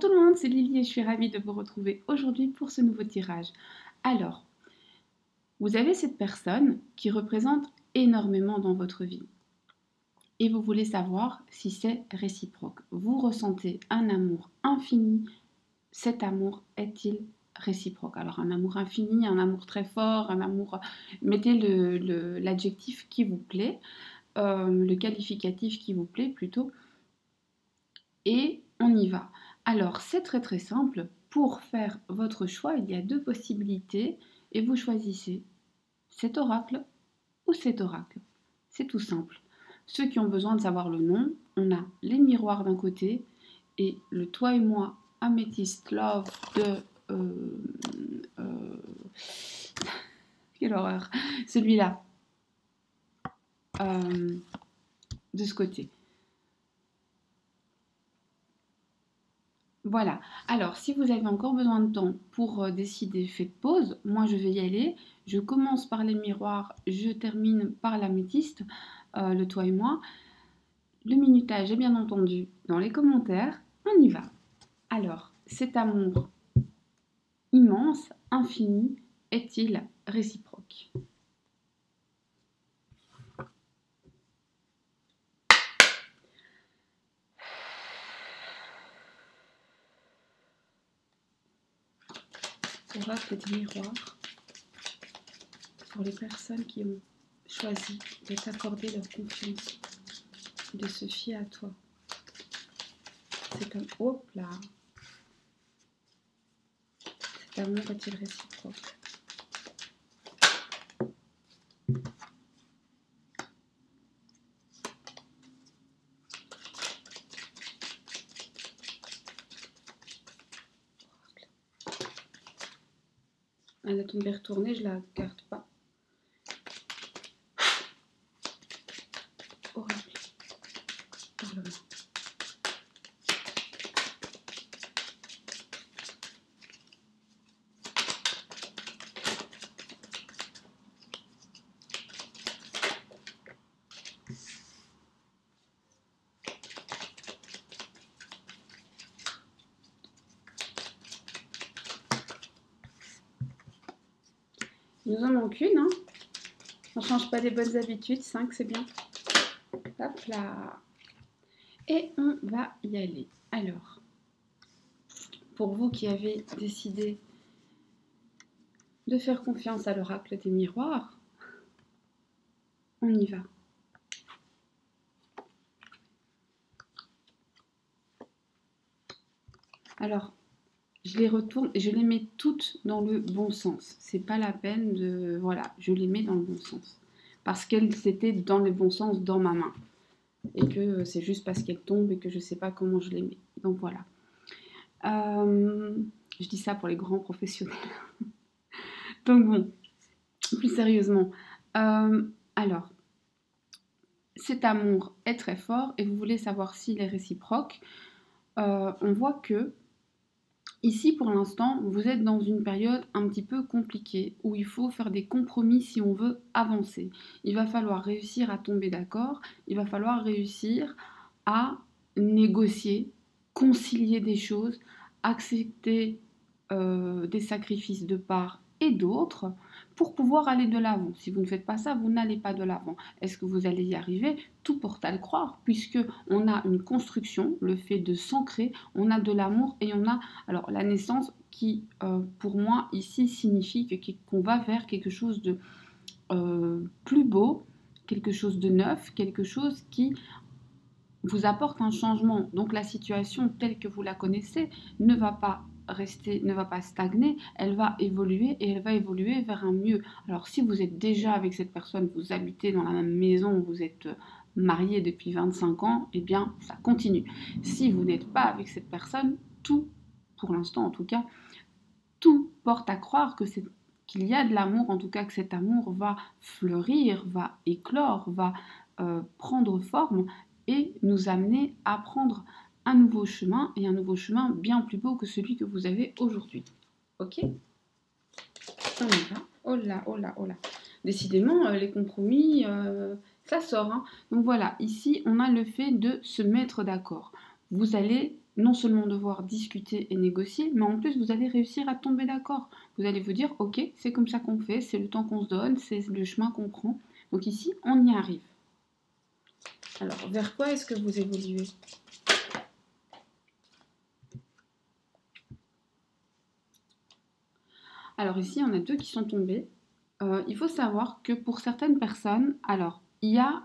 tout le monde, c'est Lily et je suis ravie de vous retrouver aujourd'hui pour ce nouveau tirage. Alors, vous avez cette personne qui représente énormément dans votre vie et vous voulez savoir si c'est réciproque. Vous ressentez un amour infini, cet amour est-il réciproque? Alors un amour infini, un amour très fort, un amour... Mettez l'adjectif qui vous plaît, le qualificatif qui vous plaît plutôt, et on y va. Alors c'est très simple, pour faire votre choix, il y a deux possibilités et vous choisissez cet oracle ou cet oracle. C'est tout simple. Ceux qui ont besoin de savoir le nom, on a les miroirs d'un côté et le Toi et moi Amethyst Love de... quelle horreur! Celui-là. De ce côté. Voilà. Alors, si vous avez encore besoin de temps pour décider, faites pause. Moi, je vais y aller. Je commence par les miroirs, je termine par l'améthyste, le Toi et moi. Le minutage est bien entendu dans les commentaires. On y va. Alors, cet amour immense, infini, est-il réciproque? Oracle des miroirs pour les personnes qui ont choisi de t'accorder leur confiance, de se fier à toi. C'est comme, hop là, cet amour est-il réciproque? Elle a tombé retournée, je la garde pas. Oracle. Parlement. Il nous en manque une, hein. On ne change pas les bonnes habitudes, 5 c'est bien. Hop là. Et on va y aller. Alors, pour vous qui avez décidé de faire confiance à l'oracle des miroirs, on y va. Alors, je les retourne et je les mets toutes dans le bon sens. C'est pas la peine de... Voilà, je les mets dans le bon sens. Parce qu'elles étaient dans le bon sens dans ma main. Et que c'est juste parce qu'elles tombent et que je sais pas comment je les mets. Donc voilà. Je dis ça pour les grands professionnels. Donc bon, plus sérieusement. Alors, cet amour est très fort et vous voulez savoir s'il est réciproque. On voit que ici, pour l'instant, vous êtes dans une période un petit peu compliquée où il faut faire des compromis si on veut avancer. Il va falloir réussir à tomber d'accord, il va falloir réussir à négocier, concilier des choses, accepter des sacrifices de part et d'autre pour pouvoir aller de l'avant. Si vous ne faites pas ça, vous n'allez pas de l'avant. Est-ce que vous allez y arriver? Tout porte à le croire, puisque on a une construction, le fait de s'ancrer, on a de l'amour et on a alors la naissance qui, pour moi, ici signifie qu'on va vers quelque chose de plus beau, quelque chose de neuf, quelque chose qui vous apporte un changement. Donc la situation telle que vous la connaissez ne va pas rester, ne va pas stagner, elle va évoluer et elle va évoluer vers un mieux. Alors si vous êtes déjà avec cette personne, vous habitez dans la même maison, vous êtes marié depuis 25 ans, eh bien ça continue. Si vous n'êtes pas avec cette personne, tout, pour l'instant en tout cas, tout porte à croire que qu'il y a de l'amour, en tout cas que cet amour va fleurir, va éclore, va prendre forme et nous amener à prendre un nouveau chemin, et un nouveau chemin bien plus beau que celui que vous avez aujourd'hui. Ok? On y va. Oh là, oh là, oh là. Décidément, les compromis, ça sort. Hein. Donc voilà, ici, on a le fait de se mettre d'accord. Vous allez non seulement devoir discuter et négocier, mais en plus vous allez réussir à tomber d'accord. Vous allez vous dire, ok, c'est comme ça qu'on fait, c'est le temps qu'on se donne, c'est le chemin qu'on prend. Donc ici, on y arrive. Alors, vers quoi est-ce que vous évoluez? Alors ici, on a deux qui sont tombés. Il faut savoir que pour certaines personnes, alors, il y a...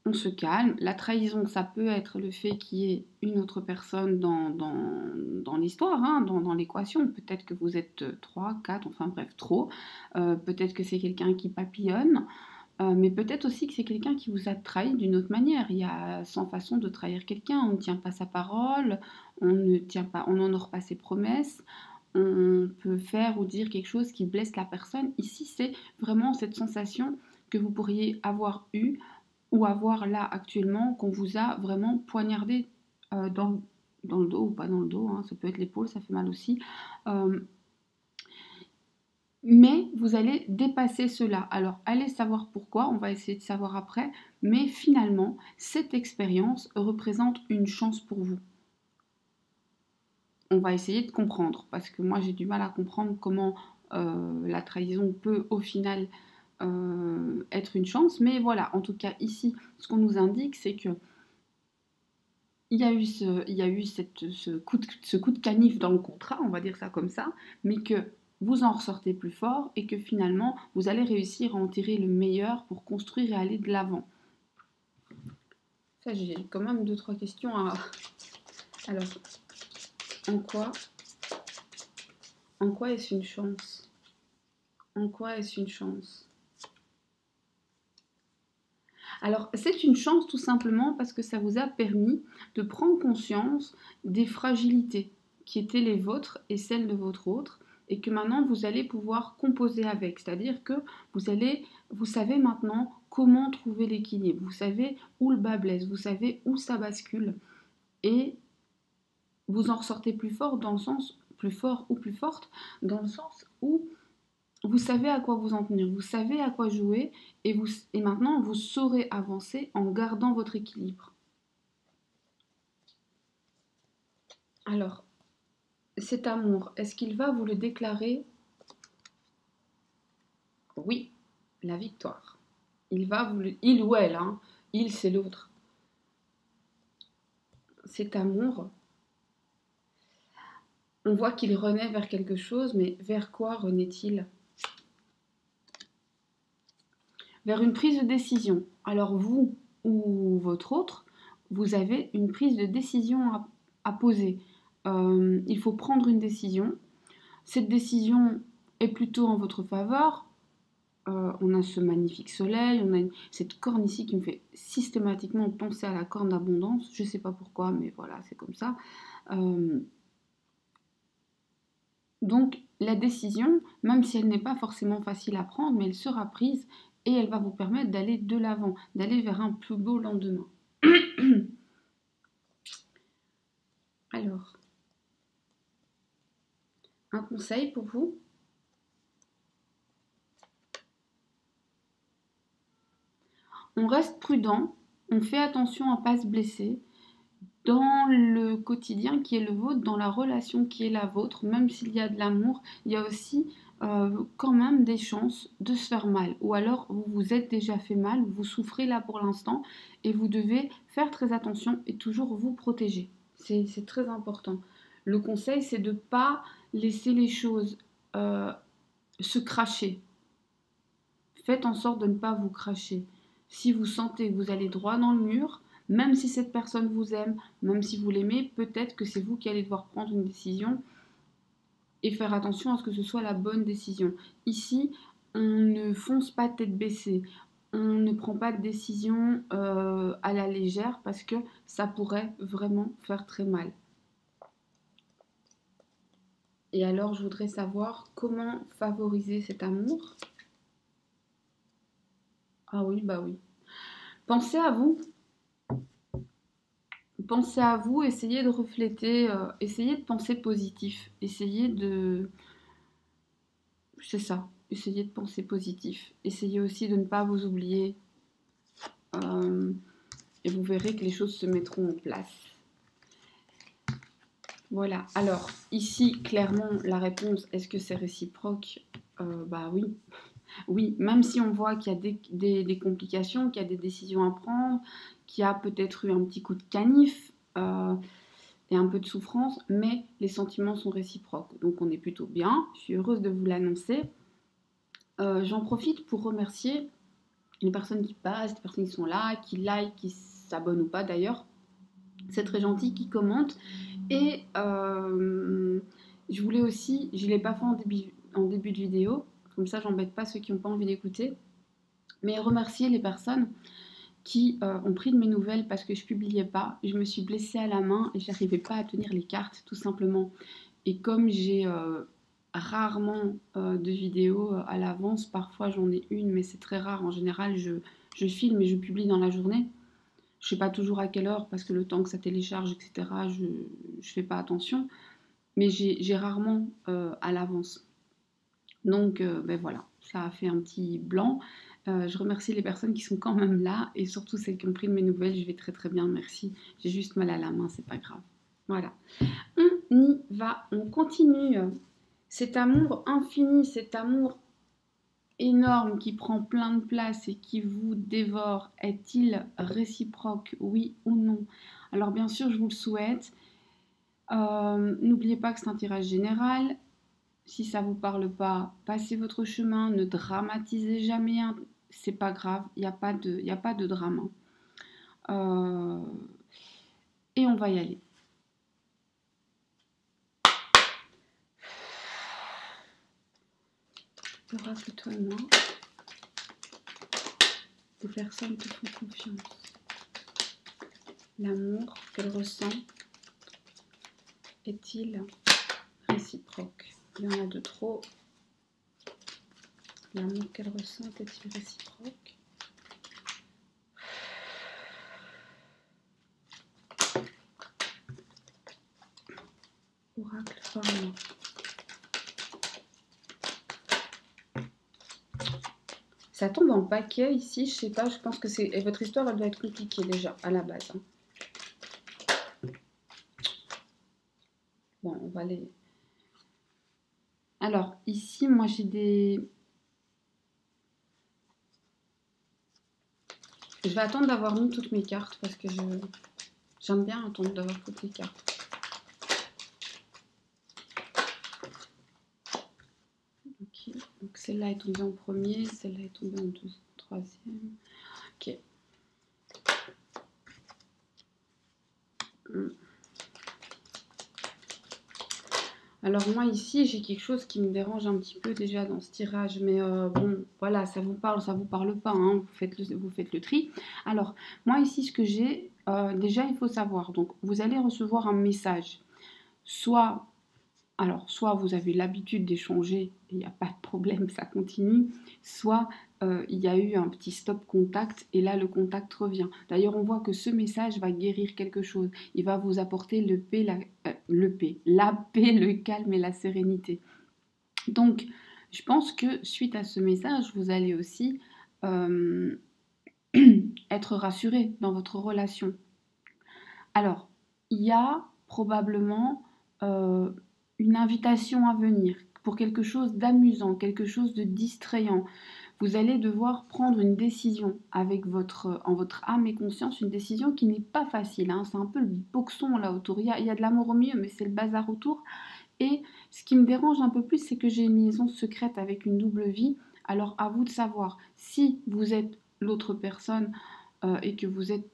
on se calme. La trahison, ça peut être le fait qu'il y ait une autre personne dans l'histoire, hein, dans l'équation. Peut-être que vous êtes 3, 4, enfin bref, trop. Peut-être que c'est quelqu'un qui papillonne. Mais peut-être aussi que c'est quelqu'un qui vous a trahi d'une autre manière. Il y a 100 façons de trahir quelqu'un. On ne tient pas sa parole, on n'honore pas ses promesses. On peut faire ou dire quelque chose qui blesse la personne. Ici, c'est vraiment cette sensation que vous pourriez avoir eue ou avoir là actuellement, qu'on vous a vraiment poignardé dans le dos ou pas dans le dos, hein, ça peut être l'épaule, ça fait mal aussi. Mais vous allez dépasser cela. Alors, allez savoir pourquoi, on va essayer de savoir après, mais finalement, cette expérience représente une chance pour vous. On va essayer de comprendre, parce que moi j'ai du mal à comprendre comment la trahison peut au final être une chance, mais voilà, en tout cas ici, ce qu'on nous indique, c'est que il y a eu ce coup de canif dans le contrat, on va dire ça comme ça, mais que vous en ressortez plus fort et que finalement, vous allez réussir à en tirer le meilleur pour construire et aller de l'avant. Ça, j'ai quand même 2-3 questions à... Alors, en quoi est-ce une chance? En quoi est-ce une chance? Alors, c'est une chance tout simplement parce que ça vous a permis de prendre conscience des fragilités qui étaient les vôtres et celles de votre autre, et que maintenant vous allez pouvoir composer avec. C'est-à-dire que vous savez maintenant comment trouver l'équilibre, vous savez où le bas blesse, vous savez où ça bascule, et vous en ressortez plus fort dans le sens, plus fort ou plus forte, dans le sens où vous savez à quoi vous en tenir, vous savez à quoi jouer et maintenant vous saurez avancer en gardant votre équilibre. Alors, cet amour, est-ce qu'il va vous le déclarer? Oui, la victoire. Il ou elle, hein. Il c'est l'autre. Cet amour, on voit qu'il renaît vers quelque chose, mais vers quoi renaît-il? Vers une prise de décision. Alors vous ou votre autre, vous avez une prise de décision à poser. Il faut prendre une décision. Cette décision est plutôt en votre faveur. On a ce magnifique soleil, on a cette corne ici qui me fait systématiquement penser à la corne d'abondance. Je ne sais pas pourquoi, mais voilà, c'est comme ça. Donc la décision, même si elle n'est pas forcément facile à prendre, mais elle sera prise et elle va vous permettre d'aller de l'avant, d'aller vers un plus beau lendemain. Alors, un conseil pour vous? On reste prudent, on fait attention à ne pas se blesser dans le quotidien qui est le vôtre, dans la relation qui est la vôtre, même s'il y a de l'amour, il y a aussi quand même des chances de se faire mal. Ou alors vous vous êtes déjà fait mal, vous souffrez là pour l'instant et vous devez faire très attention et toujours vous protéger. C'est très important. Le conseil, c'est de ne pas laisser les choses se cracher. Faites en sorte de ne pas vous cracher. Si vous sentez que vous allez droit dans le mur, même si cette personne vous aime, même si vous l'aimez, peut-être que c'est vous qui allez devoir prendre une décision et faire attention à ce que ce soit la bonne décision. Ici, on ne fonce pas tête baissée. On ne prend pas de décision à la légère parce que ça pourrait vraiment faire très mal. Et alors, je voudrais savoir comment favoriser cet amour. Ah oui, bah oui. Pensez à vous. Pensez à vous, essayez de refléter, essayez de penser positif. Essayez de... C'est ça, essayez de penser positif. Essayez aussi de ne pas vous oublier. Et vous verrez que les choses se mettront en place. Voilà. Alors, ici, clairement, la réponse, est-ce que c'est réciproque? Bah oui. Oui, même si on voit qu'il y a des complications, qu'il y a des décisions à prendre, qu'il y a peut-être eu un petit coup de canif et un peu de souffrance, mais les sentiments sont réciproques. Donc on est plutôt bien. Je suis heureuse de vous l'annoncer. J'en profite pour remercier les personnes qui passent, les personnes qui sont là, qui like, qui s'abonnent ou pas d'ailleurs. C'est très gentil, qui commentent. Et je voulais aussi, je ne l'ai pas fait en début de vidéo, comme ça j'embête pas ceux qui n'ont pas envie d'écouter, mais remercier les personnes qui ont pris de mes nouvelles parce que je publiais pas. Je me suis blessée à la main et j'arrivais pas à tenir les cartes tout simplement. Et comme j'ai rarement de vidéos à l'avance, parfois j'en ai une, mais c'est très rare. En général, je filme et je publie dans la journée. Je sais pas toujours à quelle heure parce que le temps que ça télécharge, etc., je fais pas attention. Mais j'ai rarement à l'avance. Donc, ben voilà, ça a fait un petit blanc. Je remercie les personnes qui sont quand même là et surtout celles qui ont pris de mes nouvelles. Je vais très très bien, merci. J'ai juste mal à la main, c'est pas grave. Voilà. On y va, on continue. Cet amour infini, cet amour énorme qui prend plein de place et qui vous dévore, est-il réciproque, oui ou non? Alors bien sûr, je vous le souhaite. N'oubliez pas que c'est un tirage général. Si ça ne vous parle pas, passez votre chemin, ne dramatisez jamais, c'est pas grave, il n'y a pas de drame. Et on va y aller. L'oracle, toi et moi. Les personnes te font confiance. L'amour qu'elles ressentent est-il réciproque? Il y en a de trop. L'amour qu'elles ressentent est-il réciproque? Oracle, parle-moi. Ça tombe en paquet ici, je sais pas, je pense que c'est... Et votre histoire, elle doit être compliquée déjà, à la base. Bon, on va les... Alors, ici, moi, j'ai des... Je vais attendre d'avoir mis toutes mes cartes parce que j'aime bien attendre d'avoir toutes les cartes. Ok, donc celle-là est tombée en premier, celle-là est tombée en troisième. Ok. Alors moi ici, j'ai quelque chose qui me dérange un petit peu déjà dans ce tirage, mais bon, voilà, ça vous parle pas, hein, vous faites le tri. Alors, moi ici, ce que j'ai, déjà, il faut savoir, donc vous allez recevoir un message, soit vous avez l'habitude d'échanger, et il n'y a pas de problème, ça continue, soit il y a eu un petit stop contact, et là le contact revient. D'ailleurs, on voit que ce message va guérir quelque chose. Il va vous apporter la paix, le calme et la sérénité. Donc, je pense que suite à ce message, vous allez aussi être rassuré dans votre relation. Alors, il y a probablement... une invitation à venir pour quelque chose d'amusant, quelque chose de distrayant. Vous allez devoir prendre une décision avec en votre âme et conscience, une décision qui n'est pas facile. Hein. C'est un peu le boxon là autour. Il y a de l'amour au milieu, mais c'est le bazar autour. Et ce qui me dérange un peu plus, c'est que j'ai une liaison secrète avec une double vie. Alors à vous de savoir si vous êtes l'autre personne et que vous êtes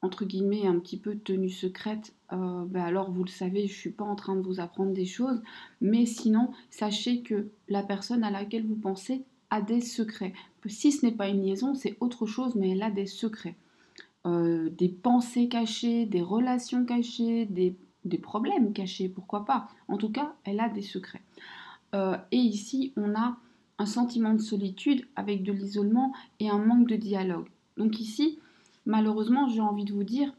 entre guillemets un petit peu tenue secrète, alors vous le savez, je ne suis pas en train de vous apprendre des choses, mais sinon, sachez que la personne à laquelle vous pensez a des secrets. Si ce n'est pas une liaison, c'est autre chose, mais elle a des secrets. Des pensées cachées, des relations cachées, des problèmes cachés, pourquoi pas. En tout cas, elle a des secrets. Et ici, on a un sentiment de solitude avec de l'isolement et un manque de dialogue. Donc ici, malheureusement, j'ai envie de vous dire,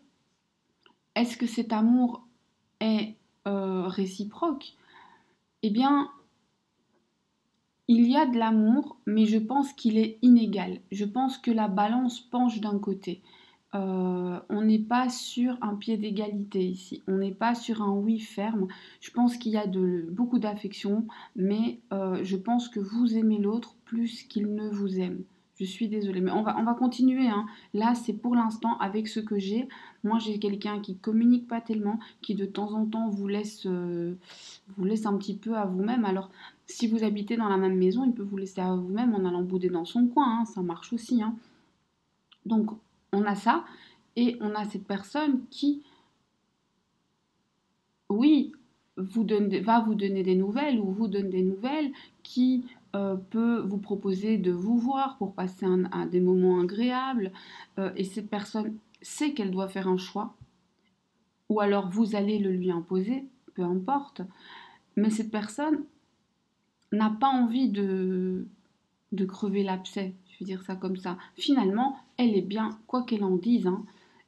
est-ce que cet amour est réciproque? Eh bien, il y a de l'amour, mais je pense qu'il est inégal. Je pense que la balance penche d'un côté. on n'est pas sur un pied d'égalité ici. On n'est pas sur un oui ferme. Je pense qu'il y a beaucoup d'affection, mais je pense que vous aimez l'autre plus qu'il ne vous aime. Je suis désolée, mais on va continuer, hein. Là, c'est pour l'instant avec ce que j'ai. Moi, j'ai quelqu'un qui communique pas tellement, qui de temps en temps vous laisse un petit peu à vous-même. Alors, si vous habitez dans la même maison, il peut vous laisser à vous-même en allant bouder dans son coin, hein. Ça marche aussi, hein. Donc, on a ça, et on a cette personne qui, oui, va vous donner des nouvelles, ou vous donne des nouvelles, qui peut vous proposer de vous voir pour passer des moments agréables, et cette personne sait qu'elle doit faire un choix, ou alors vous allez le lui imposer, peu importe, mais cette personne n'a pas envie de crever l'abcès, je vais dire ça comme ça. Finalement, elle est bien, quoi qu'elle en dise, hein,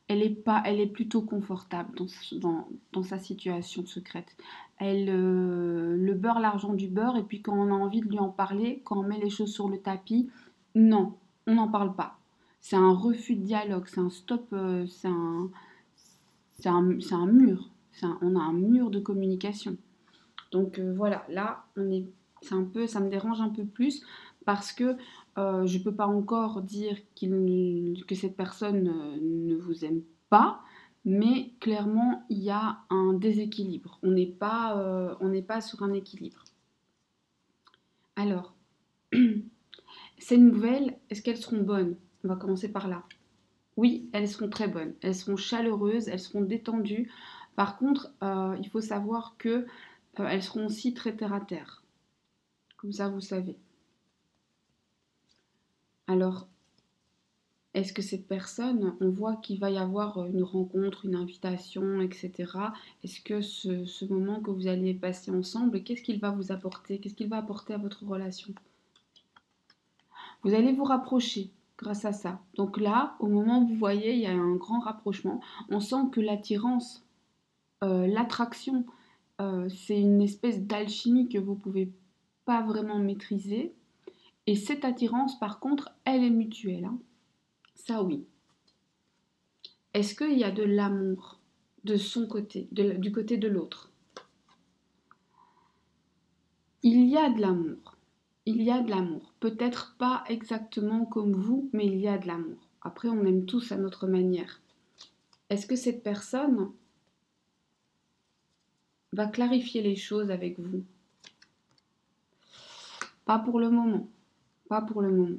elle est plutôt confortable dans sa situation secrète. Elle le beurre l'argent du beurre, et puis quand on a envie de lui en parler, quand on met les choses sur le tapis, non, on n'en parle pas. C'est un refus de dialogue, c'est un stop, c'est un mur. On a un mur de communication. Donc voilà, là, ça me dérange un peu plus parce que je ne peux pas encore dire que cette personne ne vous aime pas, mais clairement, il y a un déséquilibre. On n'est pas sur un équilibre. Alors, ces nouvelles, est-ce qu'elles seront bonnes? On va commencer par là. Oui, elles seront très bonnes. Elles seront chaleureuses, elles seront détendues. Par contre, il faut savoir que elles seront aussi très terre à terre. Comme ça, vous savez. Alors, est-ce que cette personne, on voit qu'il va y avoir une rencontre, une invitation, etc. Est-ce que ce moment que vous allez passer ensemble, qu'est-ce qu'il va vous apporter? Qu'est-ce qu'il va apporter à votre relation? Vous allez vous rapprocher grâce à ça. Donc là, au moment où vous voyez, il y a un grand rapprochement. On sent que l'attirance, l'attraction, c'est une espèce d'alchimie que vous ne pouvez pas vraiment maîtriser. Et cette attirance, par contre, elle est mutuelle, hein. Ça, oui. Est-ce qu'il y a de l'amour de son côté, du côté de l'autre? Il y a de l'amour. Il y a de l'amour. Peut-être pas exactement comme vous, mais il y a de l'amour. Après, on aime tous à notre manière. Est-ce que cette personne va clarifier les choses avec vous? Pas pour le moment. Pas pour le moment.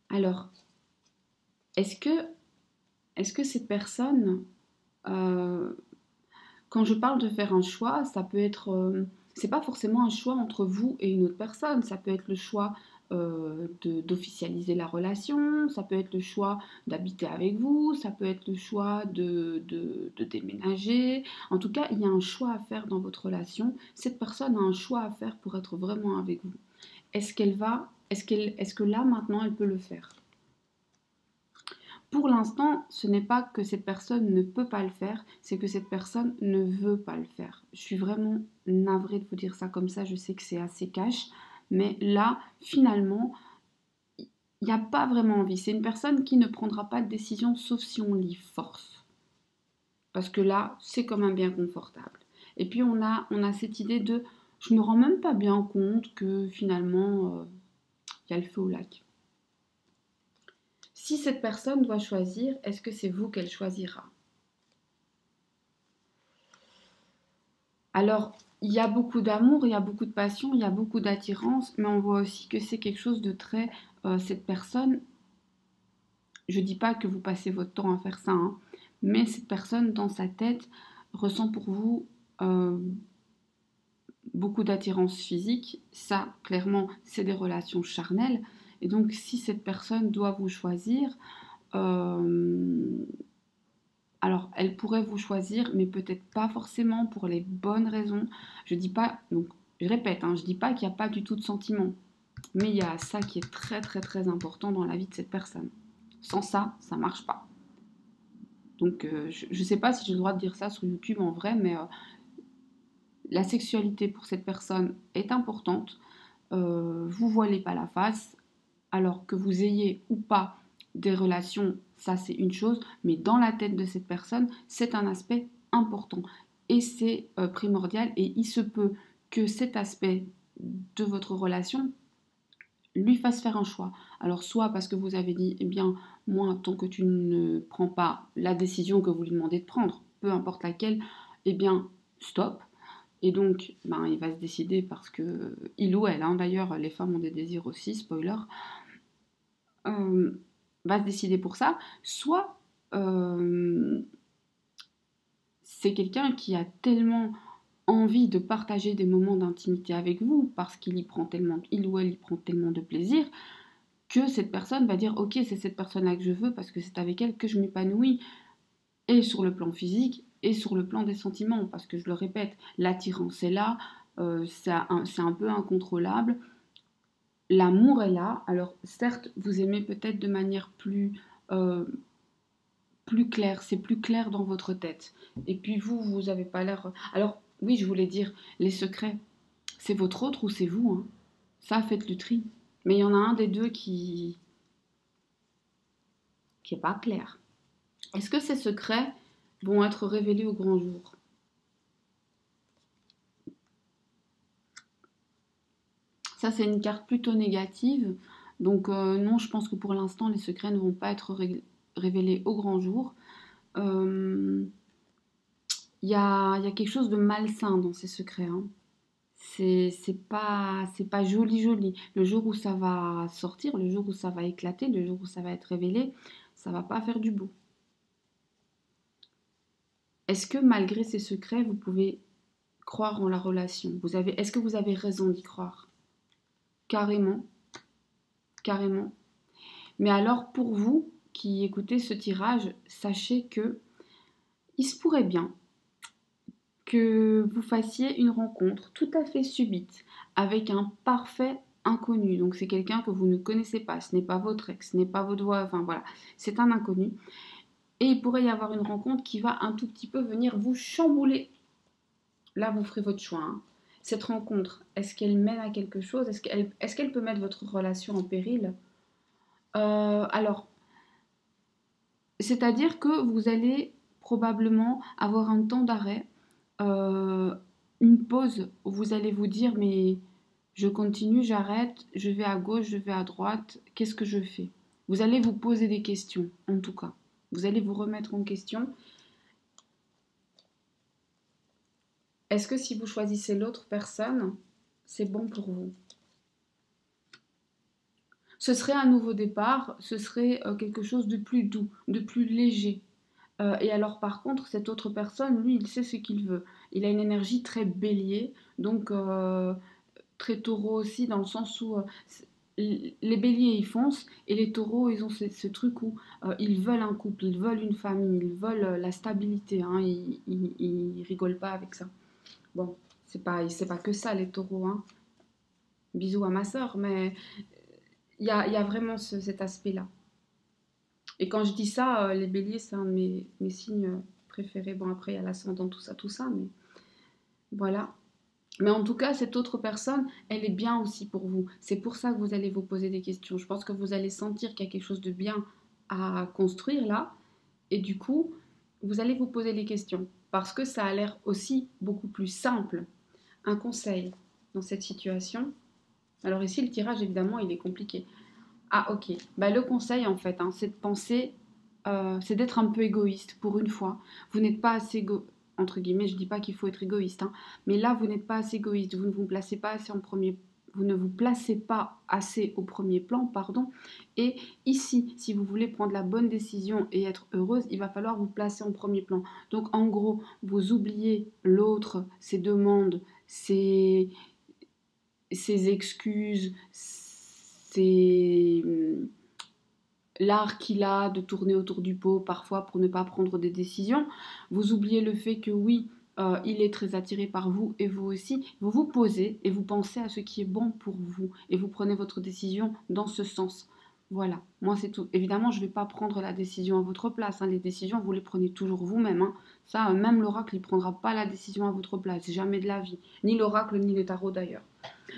Alors, est-ce que cette personne, quand je parle de faire un choix, ça peut être, c'est pas forcément un choix entre vous et une autre personne, ça peut être le choix d'officialiser la relation, ça peut être le choix d'habiter avec vous, ça peut être le choix de déménager. En tout cas, il y a un choix à faire dans votre relation. Cette personne a un choix à faire pour être vraiment avec vous. Est-ce que là maintenant elle peut le faire? Pour l'instant, ce n'est pas que cette personne ne peut pas le faire, c'est que cette personne ne veut pas le faire. Je suis vraiment navrée de vous dire ça comme ça, je sais que c'est assez cash, mais là, finalement, il n'y a pas vraiment envie. C'est une personne qui ne prendra pas de décision sauf si on l'y force. Parce que là, c'est quand même bien confortable. Et puis on a cette idée de, je me rends même pas bien compte que finalement, il y a le feu au lac. Si cette personne doit choisir, est-ce que c'est vous qu'elle choisira? Alors, il y a beaucoup d'amour, il y a beaucoup de passion, il y a beaucoup d'attirance, mais on voit aussi que c'est quelque chose de très... cette personne, je ne dis pas que vous passez votre temps à faire ça, hein, mais cette personne, dans sa tête, ressent pour vous beaucoup d'attirance physique. Ça, clairement, c'est des relations charnelles. Et donc, si cette personne doit vous choisir, alors elle pourrait vous choisir, mais peut-être pas forcément pour les bonnes raisons. Je dis pas, donc je répète, hein, je dis pas qu'il n'y a pas du tout de sentiments, mais il y a ça qui est très très très important dans la vie de cette personne. Sans ça, ça marche pas. Donc je ne sais pas si j'ai le droit de dire ça sur YouTube en vrai, mais la sexualité pour cette personne est importante. Vous voilez pas la face. Alors que vous ayez ou pas des relations, ça c'est une chose, mais dans la tête de cette personne, c'est un aspect important. Et c'est primordial, et il se peut que cet aspect de votre relation lui fasse faire un choix. Alors soit parce que vous avez dit, eh bien, moi, tant que tu ne prends pas la décision que vous lui demandez de prendre, peu importe laquelle, eh bien, stop. Et donc, ben, il va se décider parce que, il ou elle, hein, d'ailleurs, les femmes ont des désirs aussi, spoiler, va se décider pour ça. Soit c'est quelqu'un qui a tellement envie de partager des moments d'intimité avec vous parce qu'il y prend tellement, il ou elle y prend tellement de plaisir que cette personne va dire ok, c'est cette personne-là que je veux parce que c'est avec elle que je m'épanouis, et sur le plan physique et sur le plan des sentiments, parce que je le répète, l'attirance est là, c'est un peu incontrôlable, l'amour est là. Alors certes, vous aimez peut-être de manière plus claire, c'est plus clair dans votre tête, et puis vous avez pas l'air... Alors oui, je voulais dire, les secrets, c'est votre autre ou c'est vous, hein. Ça, faites le tri. Mais il y en a un des deux qui est pas clair. Est-ce que ces secrets vont être révélés au grand jour? Ça, c'est une carte plutôt négative. Donc non, je pense que pour l'instant, les secrets ne vont pas être révélés au grand jour. Il y a quelque chose de malsain dans ces secrets, hein. C'est pas joli joli. Le jour où ça va sortir, le jour où ça va éclater, le jour où ça va être révélé, ça va pas faire du beau. Est-ce que malgré ces secrets, vous pouvez croire en la relation? Est-ce que vous avez raison d'y croire? Carrément, carrément. Mais alors pour vous qui écoutez ce tirage, sachez que il se pourrait bien que vous fassiez une rencontre tout à fait subite avec un parfait inconnu. Donc c'est quelqu'un que vous ne connaissez pas, ce n'est pas votre ex, ce n'est pas votre voix, enfin voilà, c'est un inconnu. Et il pourrait y avoir une rencontre qui va un tout petit peu venir vous chambouler. Là, vous ferez votre choix, hein. Cette rencontre, est-ce qu'elle mène à quelque chose? Est-ce qu'elle peut mettre votre relation en péril? Alors, c'est-à-dire que vous allez probablement avoir un temps d'arrêt, euh, une pause où vous allez vous dire mais je continue, j'arrête, je vais à gauche, je vais à droite, qu'est-ce que je fais? Vous allez vous poser des questions, en tout cas. Vous allez vous remettre en question. Est-ce que si vous choisissez l'autre personne, c'est bon pour vous? Ce serait un nouveau départ, ce serait quelque chose de plus doux, de plus léger. Et alors par contre, cette autre personne, lui, il sait ce qu'il veut. Il a une énergie très bélier, donc très taureau aussi, dans le sens où les béliers, ils foncent, et les taureaux, ils ont ce truc où ils veulent un couple, ils veulent une famille, ils veulent la stabilité, hein, ils rigolent pas avec ça. Bon, c'est pas que ça, les taureaux, hein. Bisous à ma sœur, mais il y a vraiment cet aspect-là. Et quand je dis ça, les béliers, c'est un de mes signes préférés. Bon, après, il y a l'ascendant, tout ça, mais voilà. Mais en tout cas, cette autre personne, elle est bien aussi pour vous. C'est pour ça que vous allez vous poser des questions. Je pense que vous allez sentir qu'il y a quelque chose de bien à construire là. Et du coup, vous allez vous poser les questions. Parce que ça a l'air aussi beaucoup plus simple. Un conseil dans cette situation. Alors ici, le tirage, évidemment, il est compliqué. Ah ok, bah, le conseil en fait, hein, c'est de penser, c'est d'être un peu égoïste pour une fois. Vous n'êtes pas assez entre guillemets, je dis pas qu'il faut être égoïste, hein, mais là vous n'êtes pas assez égoïste, vous ne vous placez pas assez en premier, vous ne vous placez pas assez au premier plan, pardon. Et ici, si vous voulez prendre la bonne décision et être heureuse, il va falloir vous placer en premier plan. Donc en gros, vous oubliez l'autre, ses demandes, ses excuses, c'est l'art qu'il a de tourner autour du pot parfois pour ne pas prendre des décisions. Vous oubliez le fait que oui, il est très attiré par vous et vous aussi. Vous vous posez et vous pensez à ce qui est bon pour vous et vous prenez votre décision dans ce sens. Voilà, moi c'est tout. Évidemment, je ne vais pas prendre la décision à votre place, hein. Les décisions, vous les prenez toujours vous-même, hein. Ça, même l'oracle, il ne prendra pas la décision à votre place, jamais de la vie. Ni l'oracle, ni le tarot d'ailleurs.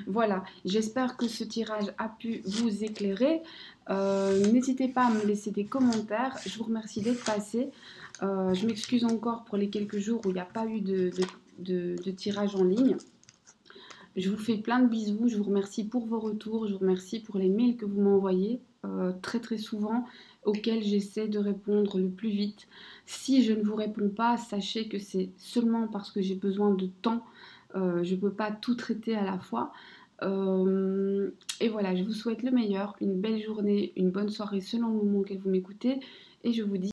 Voilà, j'espère que ce tirage a pu vous éclairer. N'hésitez pas à me laisser des commentaires. Je vous remercie d'être passé. Je m'excuse encore pour les quelques jours où il n'y a pas eu de tirage en ligne. Je vous fais plein de bisous. Je vous remercie pour vos retours. Je vous remercie pour les mails que vous m'envoyez très très souvent, auxquels j'essaie de répondre le plus vite. Si je ne vous réponds pas, sachez que c'est seulement parce que j'ai besoin de temps. Je ne peux pas tout traiter à la fois. Et voilà, je vous souhaite le meilleur, une belle journée, une bonne soirée selon le moment auquel vous m'écoutez. Et je vous dis